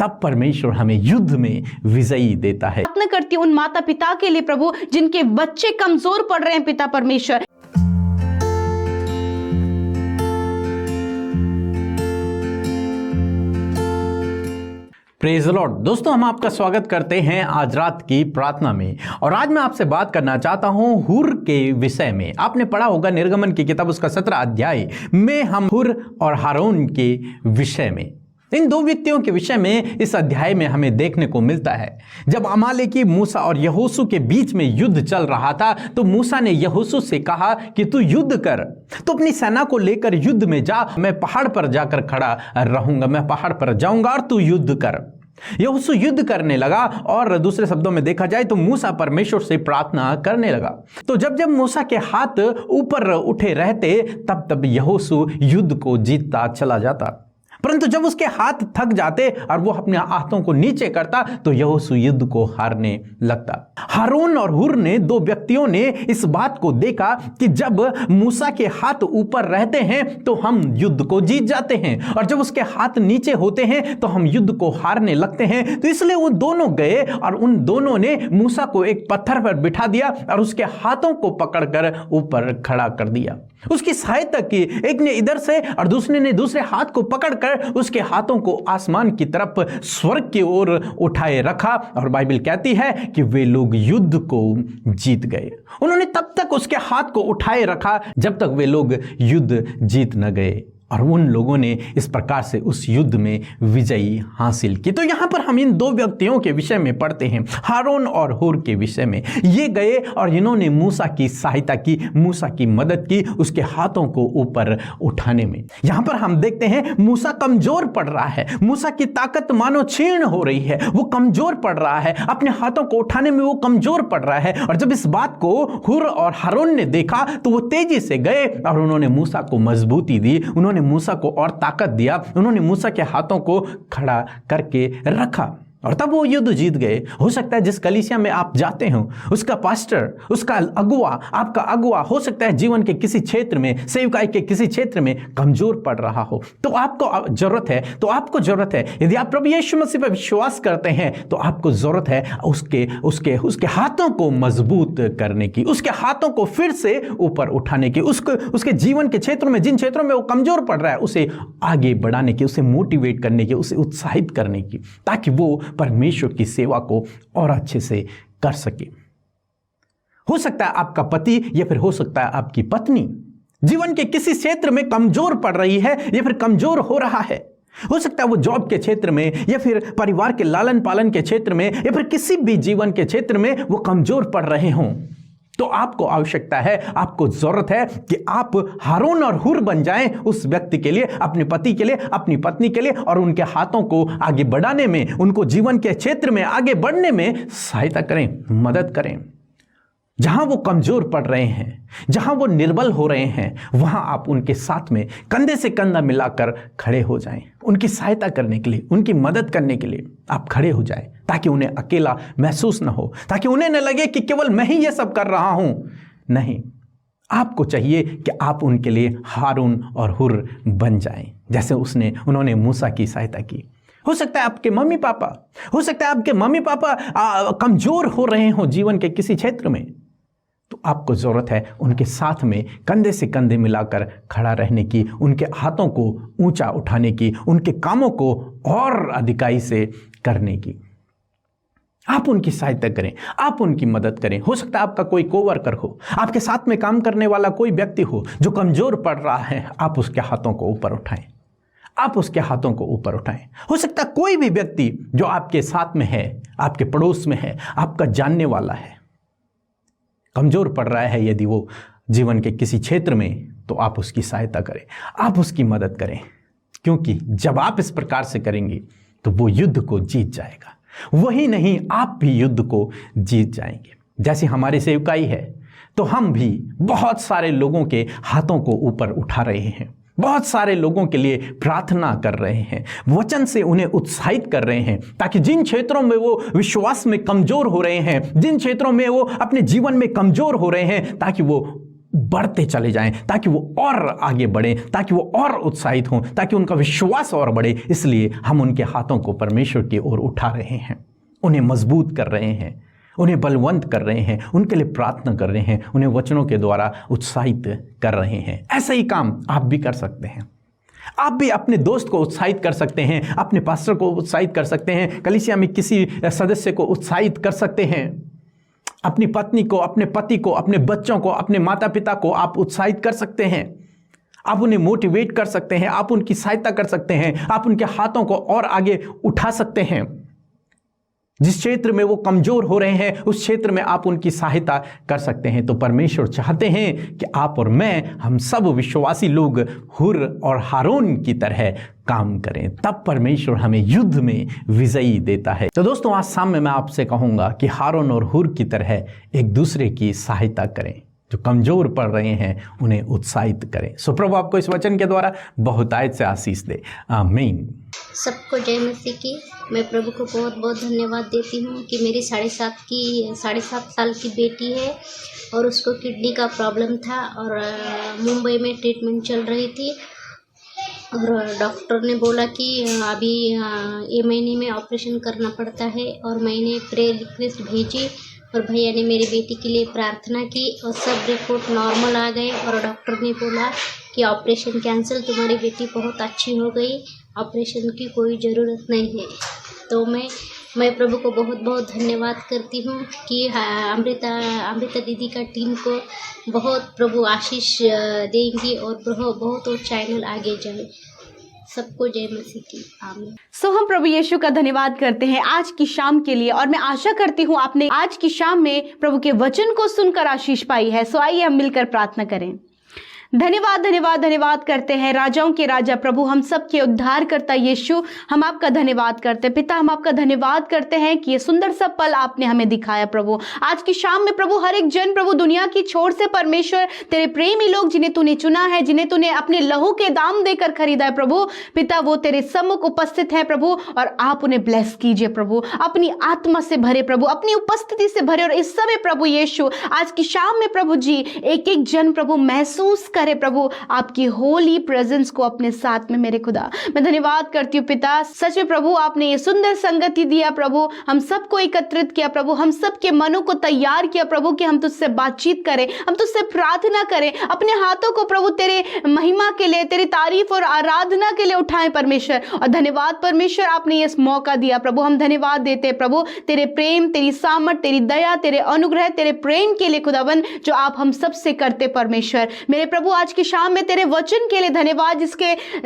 तब परमेश्वर हमें युद्ध में विजयी देता है। प्रार्थना करती हूं उन माता पिता के लिए प्रभु जिनके बच्चे कमजोर पड़ रहे हैं पिता परमेश्वर। Praise the Lord. दोस्तों, हम आपका स्वागत करते हैं आज रात की प्रार्थना में। और आज मैं आपसे बात करना चाहता हूं हुर के विषय में। आपने पढ़ा होगा निर्गमन की किताब उसका 17 अध्याय में हम हुर और हारून के विषय में, इन दो व्यक्तियों के विषय में इस अध्याय में हमें देखने को मिलता है। जब अमालेकी मूसा और यहोशू के बीच में युद्ध चल रहा था तो मूसा ने यहोशू से कहा कि तू युद्ध कर, तो अपनी सेना को लेकर युद्ध में जा, मैं पहाड़ पर जाकर खड़ा रहूंगा, मैं पहाड़ पर जाऊंगा और तू युद्ध कर। यहोशू युद्ध करने लगा और दूसरे शब्दों में देखा जाए तो मूसा परमेश्वर से प्रार्थना करने लगा। तो जब जब मूसा के हाथ ऊपर उठे रहते तब तब यहोशू युद्ध को जीतता चला जाता, परंतु जब उसके हाथ थक जाते और वो अपने हाथों को नीचे करता तो यहोशू युद्ध को हारने लगता। हारून और हुर ने, दो व्यक्तियों ने इस बात को देखा कि जब मूसा के हाथ ऊपर रहते हैं तो हम युद्ध को जीत जाते हैं, और जब उसके हाथ नीचे होते हैं तो हम युद्ध को हारने लगते हैं। तो इसलिए वो दोनों गए और उन दोनों ने मूसा को एक पत्थर पर बिठा दिया और उसके हाथों को पकड़कर ऊपर खड़ा कर दिया। उसकी सहायता की, एक ने इधर से और दूसरे ने दूसरे हाथ को पकड़कर उसके हाथों को आसमान की तरफ स्वर्ग की ओर उठाए रखा, और बाइबल कहती है कि वे लोग युद्ध को जीत गए। उन्होंने तब तक उसके हाथ को उठाए रखा जब तक वे लोग युद्ध जीत न गए, और उन लोगों ने इस प्रकार से उस युद्ध में विजयी हासिल की। तो यहां पर हम इन दो व्यक्तियों के विषय में पढ़ते हैं, हारून और हुर के विषय में। ये गए और इन्होंने मूसा की सहायता की, मूसा की मदद की उसके हाथों को ऊपर उठाने में। यहां पर हम देखते हैं मूसा कमजोर पड़ रहा है, मूसा की ताकत मानो क्षीण हो रही है, वो कमजोर पड़ रहा है, अपने हाथों को उठाने में वो कमजोर पड़ रहा है। और जब इस बात को हुर और हारून ने देखा तो वो तेजी से गए और उन्होंने मूसा को मजबूती दी, उन्होंने मूसा को और ताकत दिया, उन्होंने मूसा के हाथों को खड़ा करके रखा, और तब वो युद्ध जीत गए। हो सकता है जिस कलीसिया में आप जाते हो उसका पास्टर, उसका अगुआ, आपका अगुआ हो सकता है जीवन के किसी क्षेत्र में, सेवकाई के किसी क्षेत्र में कमजोर पड़ रहा हो, तो आपको जरूरत है यदि आप प्रभु यीशु मसीह पर विश्वास करते हैं तो आपको जरूरत है उसके हाथों को मजबूत करने की, उसके हाथों को फिर से ऊपर उठाने की, उसके जीवन के क्षेत्रों में, जिन क्षेत्रों में वो कमजोर पड़ रहा है उसे आगे बढ़ाने की, उसे मोटिवेट करने की, उसे उत्साहित करने की, ताकि वो परमेश्वर की सेवा को और अच्छे से कर सके। हो सकता है आपका पति या फिर हो सकता है आपकी पत्नी जीवन के किसी क्षेत्र में कमजोर पड़ रही है या फिर कमजोर हो रहा है। हो सकता है वो जॉब के क्षेत्र में या फिर परिवार के लालन पालन के क्षेत्र में या फिर किसी भी जीवन के क्षेत्र में वो कमजोर पड़ रहे हों। तो आपको आवश्यकता है, आपको जरूरत है कि आप हारून और हुर बन जाएं उस व्यक्ति के लिए, अपने पति के लिए, अपनी पत्नी के लिए, और उनके हाथों को आगे बढ़ाने में, उनको जीवन के क्षेत्र में आगे बढ़ने में सहायता करें, मदद करें। जहां वो कमजोर पड़ रहे हैं, जहां वो निर्बल हो रहे हैं, वहां आप उनके साथ में कंधे से कंधा मिलाकर खड़े हो जाएं, उनकी सहायता करने के लिए, उनकी मदद करने के लिए आप खड़े हो जाएं, ताकि उन्हें अकेला महसूस न हो, ताकि उन्हें न लगे कि केवल मैं ही ये सब कर रहा हूं। नहीं, आपको चाहिए कि आप उनके लिए हारून और हुर बन जाएं, जैसे उन्होंने मूसा की सहायता की। हो सकता है आपके मम्मी पापा कमजोर हो रहे हो जीवन के किसी क्षेत्र में, तो आपको जरूरत है उनके साथ में कंधे से कंधे मिलाकर खड़ा रहने की, उनके हाथों को ऊंचा उठाने की, उनके कामों को और अधिकाई से करने की। आप उनकी सहायता करें, आप उनकी मदद करें। हो सकता है आपका कोई कोवर्कर हो, आपके साथ में काम करने वाला कोई व्यक्ति हो जो कमजोर पड़ रहा है, आप उसके हाथों को ऊपर उठाएं, आप उसके हाथों को ऊपर उठाएं। हो सकता है कोई भी व्यक्ति जो आपके साथ में है, आपके पड़ोस में है, आपका जानने वाला है, कमजोर पड़ रहा है यदि वो जीवन के किसी क्षेत्र में, तो आप उसकी सहायता करें, आप उसकी मदद करें, क्योंकि जब आप इस प्रकार से करेंगे तो वो युद्ध को जीत जाएगा। वही नहीं, आप भी युद्ध को जीत जाएंगे। जैसे हमारी सेवकाई है तो हम भी बहुत सारे लोगों के हाथों को ऊपर उठा रहे हैं, बहुत सारे लोगों के लिए प्रार्थना कर रहे हैं, वचन से उन्हें उत्साहित कर रहे हैं, ताकि जिन क्षेत्रों में वो विश्वास में कमजोर हो रहे हैं, जिन क्षेत्रों में वो अपने जीवन में कमजोर हो रहे हैं, ताकि वो बढ़ते चले जाएं, ताकि वो और आगे बढ़ें, ताकि वो और उत्साहित हों, ताकि उनका विश्वास और बढ़े। इसलिए हम उनके हाथों को परमेश्वर की ओर उठा रहे हैं, उन्हें मजबूत कर रहे हैं, उन्हें बलवंत कर रहे हैं, उनके लिए प्रार्थना कर रहे हैं, उन्हें वचनों के द्वारा उत्साहित कर रहे हैं। ऐसा ही काम आप भी कर सकते हैं। आप भी अपने दोस्त को उत्साहित कर सकते हैं, अपने पास्टर को उत्साहित कर सकते हैं, कलीसिया में किसी सदस्य को उत्साहित कर सकते हैं, अपनी पत्नी को, अपने पति को, अपने बच्चों को, अपने माता पिता को आप उत्साहित कर सकते हैं। आप उन्हें मोटिवेट कर सकते हैं, आप उनकी सहायता कर सकते हैं, आप उनके हाथों को और आगे उठा सकते हैं। जिस क्षेत्र में वो कमजोर हो रहे हैं उस क्षेत्र में आप उनकी सहायता कर सकते हैं। तो परमेश्वर चाहते हैं कि आप और मैं, हम सब विश्वासी लोग हुर और हारून की तरह काम करें, तब परमेश्वर हमें युद्ध में विजयी देता है। तो दोस्तों, आज शाम में मैं आपसे कहूंगा कि हारून और हुर की तरह एक दूसरे की सहायता करें, जो कमजोर पड़ रहे हैं उन्हें उत्साहित करें। सो प्रभु आपको इस वचन के द्वारा बहुतायत से आशीष दे, आमीन। सबको जय मसीह की। मैं प्रभु को बहुत बहुत धन्यवाद देती हूँ कि मेरी 7.5 साल की बेटी है और उसको किडनी का प्रॉब्लम था और मुंबई में ट्रीटमेंट चल रही थी और डॉक्टर ने बोला कि अभी ये महीने में ऑपरेशन करना पड़ता है। और मैंने प्रेयर रिक्वेस्ट भेजी और भैया ने मेरी बेटी के लिए प्रार्थना की और सब रिपोर्ट नॉर्मल आ गए और डॉक्टर ने बोला कि ऑपरेशन कैंसिल, तुम्हारी बेटी बहुत अच्छी हो गई, ऑपरेशन की कोई ज़रूरत नहीं है। तो मैं प्रभु को बहुत बहुत धन्यवाद करती हूँ कि अमृता दीदी का टीम को बहुत प्रभु आशीष देंगी और बहुत चैनल आगे जाए। सबको जय मसीह की, आमीन। सो हम प्रभु यीशु का धन्यवाद करते हैं आज की शाम के लिए, और मैं आशा करती हूँ आपने आज की शाम में प्रभु के वचन को सुनकर आशीष पाई है। सो आइए हम मिलकर प्रार्थना करें। धन्यवाद धन्यवाद धन्यवाद करते हैं राजाओं के राजा प्रभु, हम सब के उद्धार करता यीशु, हम आपका धन्यवाद करते हैं। पिता, हम आपका धन्यवाद करते हैं कि ये सुंदर सा पल आपने हमें दिखाया प्रभु। आज की शाम में प्रभु हर एक जन प्रभु दुनिया की छोर से परमेश्वर तेरे प्रेमी लोग जिन्हें तूने चुना है, जिन्हें तूने अपने लहू के दाम देकर खरीदा है प्रभु, पिता वो तेरे सम्मुख उपस्थित है प्रभु, और आप उन्हें ब्लेस कीजिए प्रभु, अपनी आत्मा से भरे प्रभु, अपनी उपस्थिति से भरे। और इस समय प्रभु यीशु आज की शाम में प्रभु जी एक एक जन प्रभु महसूस करे प्रभु आपकी होली प्रेजेंस को अपने साथ में। मेरे खुदा, मैं धन्यवाद करती हूँ पिता, सच में प्रभु आपने ये सुंदर संगति दिया प्रभु, हम सबको एकत्रित किया प्रभु, हम सबके मनों को तैयार किया प्रभु कि हम तुझसे बातचीत करें, हम तुझसे प्रार्थना करें, अपने हाथों को प्रभु तेरे महिमा के लिए, तेरी तारीफ और आराधना के लिए उठाएं परमेश्वर। और धन्यवाद परमेश्वर, आपने ये मौका दिया प्रभु, हम धन्यवाद देते हैं प्रभु तेरे प्रेम, तेरी सामर्थ, तेरी दया, तेरे अनुग्रह, तेरे प्रेम के लिए खुदावन, जो आप हम सबसे करते परमेश्वर। मेरे प्रभु आज की शाम में तेरे वचन के लिए धन्यवाद,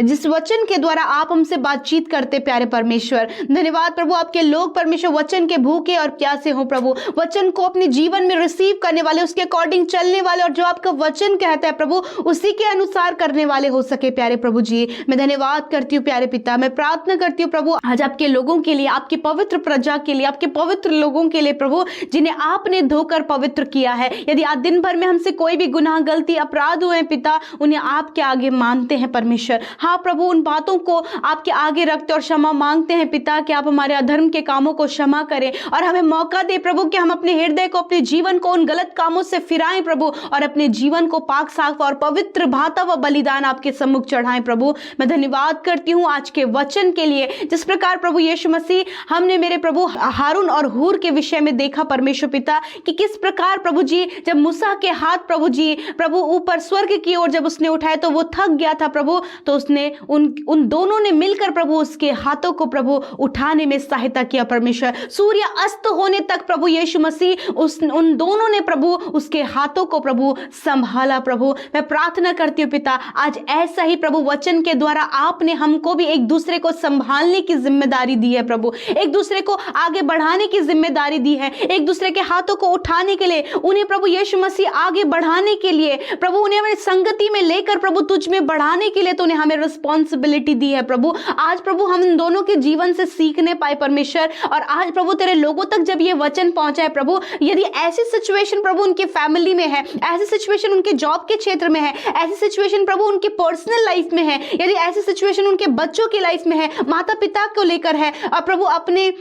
जिस वचन के द्वारा आप हमसे बातचीत करते प्यारे परमेश्वर। धन्यवाद प्रभु, आपके लोग परमेश्वर वचन के भूखे और प्यासे हो प्रभु, वचन को अपने जीवन में रिसीव करने वाले, उसके अकॉर्डिंग चलने वाले, और जो आपका वचन कहता है प्रभु उसी के अनुसार करने वाले हो सके प्यारे प्रभु जी। मैं धन्यवाद करती हूँ प्यारे पिता, मैं प्रार्थना करती हूँ प्रभु आज आपके लोगों के लिए, आपकी पवित्र प्रजा के लिए, आपके पवित्र लोगों के लिए प्रभु, जिन्हें आपने धोकर पवित्र किया है। यदि आज दिन भर में हमसे कोई भी गुनाह, गलती, अपराध हुए पिता, उन्हें आपके आगे मानते हैं परमेश्वर। हाँ प्रभु, उन बातों को आपके आगे रखते और क्षमा मांगते हैं पिता कि आप हमारे अधर्म के कामों को क्षमा करें और हमें मौका दे प्रभु कि हम अपने हृदय को, अपने जीवन को उन गलत कामों से फिराएं प्रभु, और अपने जीवन को पाक साफ और पवित्र भाता व बलिदान आपके सम्मुख चढ़ाएं प्रभु। मैं धन्यवाद करती हूँ आज के वचन के लिए, जिस प्रकार प्रभु यीशु मसीह हमने मेरे प्रभु हारून और हूर के विषय में देखा परमेश्वर पिता, कि किस प्रकार प्रभु जी जब मूसा के हाथ प्रभु जी प्रभु ऊपर स्वर्ग की ओर जब उसने उठाया तो वो थक गया था प्रभु, तो उसने उन दोनों ने मिलकर प्रभु उसके हाथों को प्रभु उठाने में सहायता किया परमेश्वर। सूर्य अस्त होने तक प्रभु यीशु मसीह उन दोनों ने प्रभु उसके हाथों को प्रभु संभाला प्रभु। मैं प्रार्थना करती हूँ पिता, आज ऐसा ही प्रभु वचन के द्वारा आपने हमको भी एक दूसरे को संभालने की जिम्मेदारी दी है प्रभु, एक दूसरे को आगे बढ़ाने की जिम्मेदारी दी है, एक दूसरे के हाथों को उठाने के लिए, उन्हें प्रभु यीशु मसीह आगे बढ़ाने के लिए प्रभु, उन्हें हमें संगति में लेकर प्रभु तुझ में बढ़ाने के लिए तूने हमें रिस्पॉन्सिबिलिटी दी है प्रभु। आज प्रभु हम इन दोनों के जीवन से सीखने पाए परमेश्वर, और आज प्रभु तेरे लोगों तक जब ये वचन पहुंचा है प्रभु, यदि ऐसी सिचुएशन प्रभु उनकी फैमिली में है, ऐसी सिचुएशन उनके जॉब के क्षेत्र में है, ऐसी सिचुएशन प्रभु उनके पर्सनल लाइफ में है, यदि ऐसी सिचुएशन उनके बच्चों की लाइफ में है, माता पिता को लेकर है, और प्रभु अपने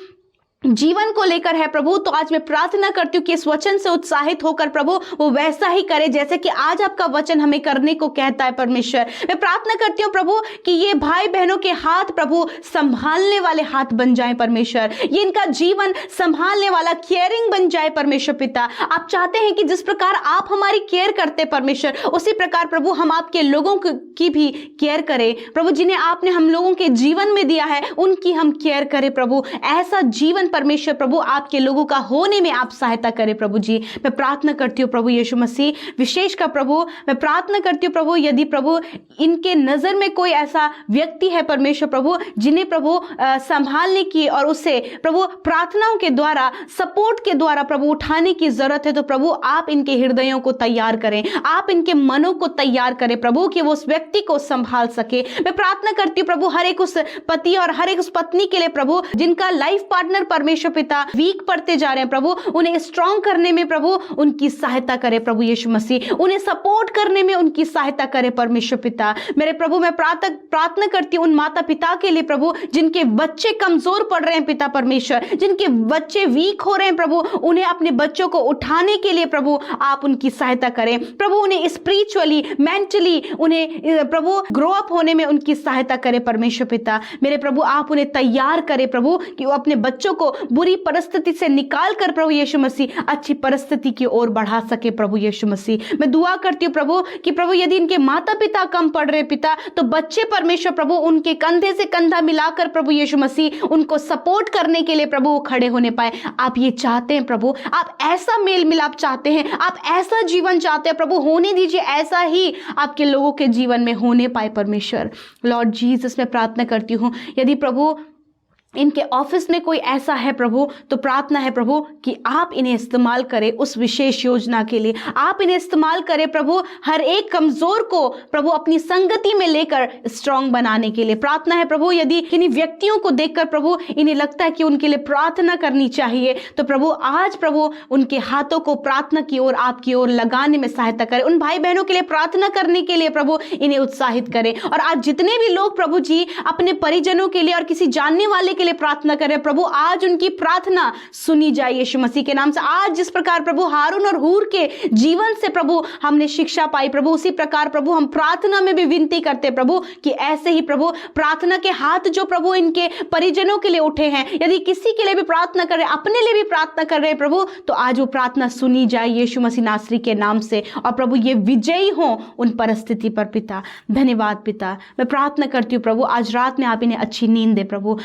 जीवन को लेकर है प्रभु, तो आज मैं प्रार्थना करती हूँ कि इस वचन से उत्साहित होकर प्रभु वो वैसा ही करे जैसे कि आज आपका वचन हमें करने को कहता है परमेश्वर। मैं प्रार्थना करती हूँ प्रभु कि ये भाई बहनों के हाथ प्रभु संभालने वाले हाथ बन जाएं परमेश्वर, ये इनका जीवन संभालने वाला केयरिंग बन जाए परमेश्वर पिता। आप चाहते हैं कि जिस प्रकार आप हमारी केयर करते परमेश्वर, उसी प्रकार प्रभु हम आपके लोगों की भी केयर करें प्रभु। जिन्हें आपने हम लोगों के जीवन में दिया है उनकी हम केयर करें प्रभु। ऐसा जीवन परमेश्वर प्रभु आपके लोगों का होने में आप सहायता करें प्रभु जी। मैं प्रार्थना करती हूँ प्रभु यीशु मसीह, विशेष का प्रभु मैं प्रार्थना करती हूँ प्रभु, यदि प्रभु इनके नजर में कोई ऐसा व्यक्ति है परमेश्वर प्रभु जिन्हें प्रभु संभालने की और उसे प्रभु प्रार्थनाओं के द्वारा, सपोर्ट के द्वारा प्रभु उठाने की जरूरत है, तो प्रभु आप इनके हृदयों को तैयार करें, आप इनके मनों को तैयार करें प्रभु कि वो उस व्यक्ति को संभाल सके। मैं प्रार्थना करती हूँ प्रभु हर एक उस पति और हर एक उस पत्नी के लिए प्रभु जिनका लाइफ पार्टनर परमेश्वर पिता वीक पड़ते जा रहे हैं प्रभु, उन्हें स्ट्रॉन्ग करने में प्रभु उनकी सहायता करे प्रभु यीशु मसीह, उन्हें सपोर्ट करने में उनकी सहायता करे परमेश्वर पिता। मेरे प्रभु मैं प्रार्थना करती हूँ उन माता पिता के लिए प्रभु जिनके बच्चे कमजोर पड़ रहे हैं पिता परमेश्वर, जिनके बच्चे वीक हो रहे हैं प्रभु, उन्हें अपने बच्चों को उठाने के लिए प्रभु आप उनकी सहायता करें प्रभु, उन्हें स्पिरिचुअली मेंटली उन्हें प्रभु ग्रो अप होने में उनकी सहायता करें परमेश्वर पिता। मेरे प्रभु आप उन्हें तैयार करें प्रभु कि वो अपने बच्चों को बुरी परिस्थिति से निकाल कर प्रभु यीशु मसीह अच्छी परिस्थिति की ओर बढ़ा सके प्रभु यीशु मसीह। मैं दुआ करती हूँ प्रभु कि प्रभु यदि इनके माता पिता कम पड़ रहे पिता, तो बच्चे परमेश्वर प्रभु उनके कंधे से कंधा मिलाकर प्रभु यीशु मसीह उनको सपोर्ट करने के लिए प्रभु वो खड़े होने पाए। आप ये चाहते हैं प्रभु, आप ऐसा मेल मिलाप चाहते हैं, आप ऐसा जीवन चाहते हैं प्रभु, होने दीजिए ऐसा ही आपके लोगों के जीवन में होने पाए परमेश्वर। लॉर्ड जीसस मैं प्रार्थना करती हूँ यदि प्रभु इनके ऑफिस में कोई ऐसा है प्रभु, तो प्रार्थना है प्रभु कि आप इन्हें इस्तेमाल करें उस विशेष योजना के लिए, आप इन्हें इस्तेमाल करें प्रभु हर एक कमजोर को प्रभु अपनी संगति में लेकर स्ट्रांग बनाने के लिए। प्रार्थना है प्रभु यदि किन्हीं व्यक्तियों को देखकर प्रभु इन्हें लगता है कि उनके लिए प्रार्थना करनी चाहिए, तो प्रभु आज प्रभु उनके हाथों को प्रार्थना की ओर आपकी ओर लगाने में सहायता करें। उन भाई बहनों के लिए प्रार्थना करने के लिए प्रभु इन्हें उत्साहित करें। और आज जितने भी लोग प्रभु जी अपने परिजनों के लिए और किसी जानने वाले के लिए प्रार्थना करें प्रभु, आज उनकी प्रार्थना सुनी जाए यीशु मसीह के नाम से। आज जिस प्रकार प्रभु हारून और हूर के जीवन से प्रभु हमने शिक्षा पाई प्रभु, उसी प्रकार प्रभु हम प्रार्थना में भी विनती करते प्रभु कि ऐसे ही प्रभु प्रार्थना के हाथ जो प्रभु इनके परिजनों के लिए उठे हैं, यदि किसी के लिए भी प्रार्थना कर रहे, अपने लिए भी प्रार्थना कर रहे प्रभु, तो आज वो प्रार्थना सुनी जाए यीशु मसीह नासरी के नाम से, और प्रभु ये विजयी हो उन परिस्थिति पर पिता। धन्यवाद पिता। मैं प्रार्थना करती हूँ प्रभु आज रात में आप इन्हें अच्छी नींद दे प्रभु,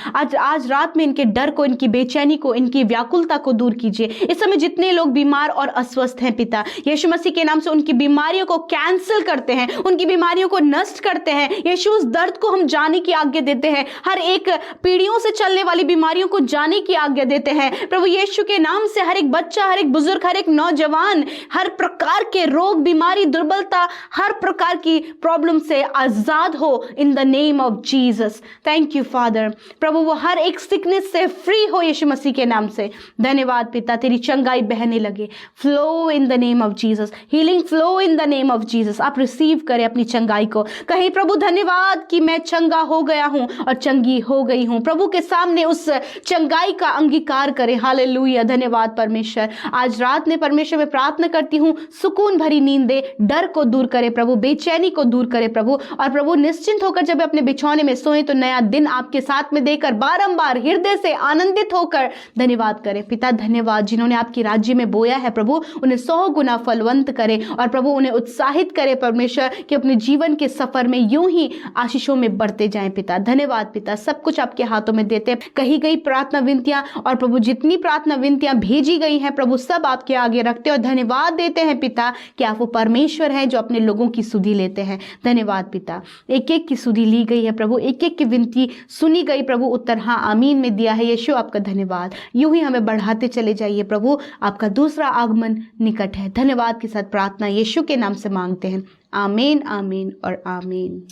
आज रात में इनके डर को, इनकी बेचैनी को, इनकी व्याकुलता को दूर कीजिए। इस समय जितने लोग बीमार और अस्वस्थ हैं पिता, यीशु मसीह के नाम से उनकी बीमारियों को कैंसिल करते हैं, उनकी बीमारियों को नष्ट करते हैं यीशु। उस दर्द को हम जाने की आज्ञा देते हैं, हर एक पीढ़ियों से चलने वाली बीमारियों को जाने की आज्ञा देते हैं प्रभु यीशु के नाम से। हर एक बच्चा, हर एक बुजुर्ग, हर एक नौजवान हर प्रकार के रोग, बीमारी, दुर्बलता, हर प्रकार की प्रॉब्लम से आजाद हो in the name of Jesus. Thank you father. प्रभु वो हर एक सिकनेस से फ्री हो यीशु मसीह के नाम से। धन्यवाद पिता, तेरी चंगाई बहने लगे, flow in the name of Jesus, healing flow in the name of Jesus. आप रिसीव करें अपनी चंगाई को, कहीं प्रभु धन्यवाद कि मैं चंगा हो गया हूं और चंगी हो गई हूं। प्रभु के सामने उस चंगाई का अंगीकार करें। हालेलुया, धन्यवाद परमेश्वर। आज रात में परमेश्वर मैं प्रार्थना करती हूं सुकून भरी नींद दे, डर को दूर करे प्रभु, बेचैनी को दूर करे प्रभु, और प्रभु निश्चिंत होकर जब अपने बिछौने में सोए तो नया दिन आपके साथ में देकर बारंबार हृदय से आनंदित होकर धन्यवाद करें पिता। धन्यवाद जिन्होंने आपकी राज्य में बोया है प्रभु, उन्हें 100 गुना फलवंत करे, और प्रभु उन्हें उत्साहित करे परमेश्वर कि अपने जीवन के सफर में यूं ही आशीषों में बढ़ते जाएं पिता। धन्यवाद पिता, सब कुछ आपके हाथों में देते हैं। कही गई प्रार्थना विनतियां और प्रभु जितनी प्रार्थना विनतियां भेजी गई हैं प्रभु, सब आपके आगे रखते और धन्यवाद देते हैं पिता कि आप वो परमेश्वर हैं जो अपने लोगों की सुधि लेते हैं। धन्यवाद पिता, एक एक की सुधि ली गई है प्रभु, एक एक की विनती सुनी गई प्रभु, उत्तर हाँ आमीन में दिया है यीशु। आपका धन्यवाद। यूं ही हमें बढ़ाते चले जाइए प्रभु, आपका दूसरा आगमन निकट है। धन्यवाद के साथ प्रार्थना यीशु के नाम से मांगते हैं, आमीन आमीन और आमीन।